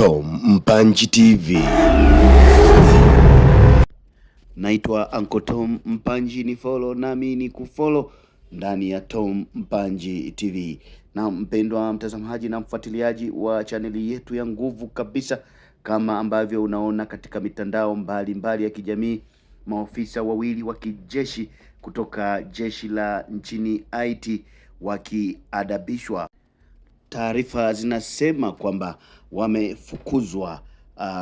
Tom Mpanji TV. Naitwa Uncle Tom Mpanji, ni follow nami ni kufollow ndani ya Tom Mpanji TV. Na mpendwa mtazamaji na mfuatiliaji wa chaneli yetu ya nguvu kabisa, kama ambavyo unaona katika mitandao mbalimbali ya kijamii, maofisa wawili wa kijeshi kutoka jeshi la nchini Haiti wakiadabishwa. Taarifa zinasema kwamba wamefukuzwa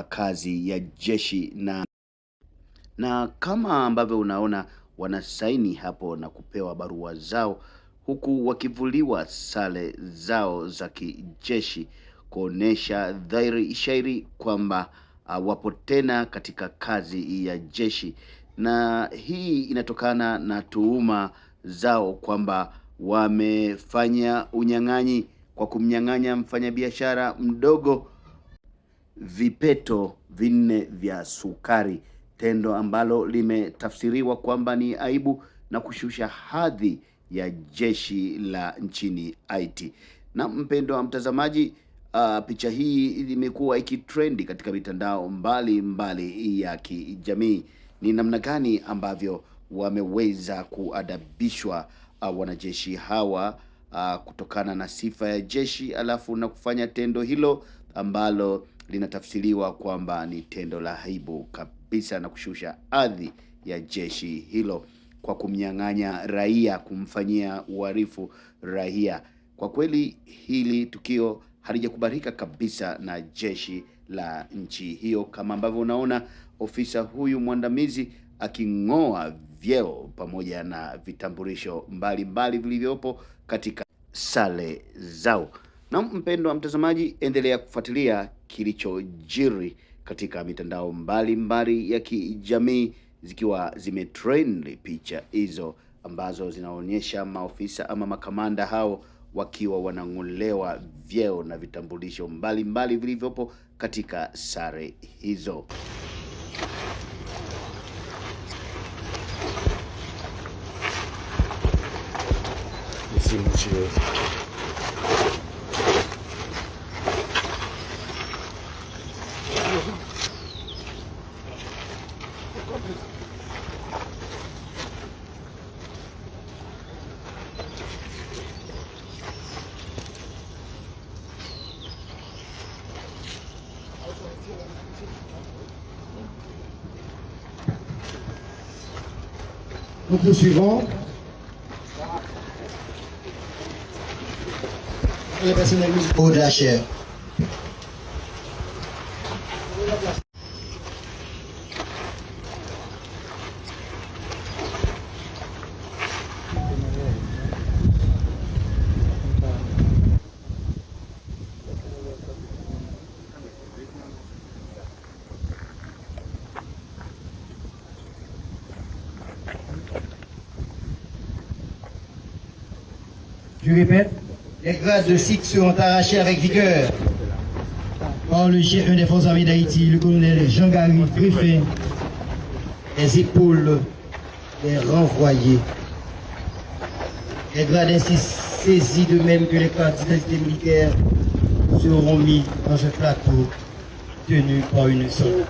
kazi ya jeshi na kama ambavyo unaona wanasaini hapo na kupewa barua zao, huku wakivuliwa sare zao za kijeshi kuonesha dhahiri shairi kwamba wapo tena katika kazi ya jeshi. Na hii inatokana na tuhuma zao kwamba wamefanya unyang'anyi kwa kumnyang'anya mfanyabiashara mdogo vipeto 4 vya sukari, tendo ambalo limetafsiriwa kwamba ni aibu na kushusha hadhi ya jeshi la nchini Haiti. Na mpendo wa mtazamaji, picha hii imekuwa ikitrendi katika mitandao mbali ya kijamii. Ni namna gani ambavyo wameweza kuadabishwa wanajeshi hawa kutokana na sifa ya jeshi, alafu na kufanya tendo hilo ambalo linatafsiriwa kwamba ni tendo la aibu kabisa na kushusha hadhi ya jeshi hilo kwa kumnyang'anya raia, kumfanyia uhalifu raia. Kwa kweli hili tukio halijakubalika kabisa na jeshi la nchi hiyo, kama ambavyo unaona ofisa huyu mwandamizi aking'oa vyeo pamoja na vitambulisho mbalimbali vilivyopo katika sare zao. Na mpendwa mtazamaji, endelea kufuatilia kilichojiri katika mitandao mbalimbali ya kijamii, zikiwa zimetrend picha hizo ambazo zinaonyesha maofisa ama makamanda hao wakiwa wanang'olewa vyeo na vitambulisho mbalimbali vilivyopo katika sare hizo. Nous poursuivons. Les personnels musicaux de la chaire. Je répète, les grades de SIC seront arrachés avec vigueur par le chef des forces armées d'Haïti, le colonel Jean-Gary Griffin. Les épaules les renvoyées. Les grades ainsi saisis, de même que les cartes d'identité militaire, seront mis dans ce plateau tenu par une seule.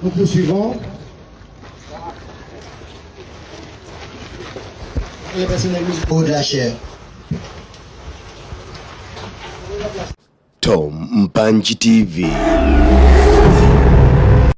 Nous poursuivons. Les personnels musicaux de la chaire. Tom Mpanji TV.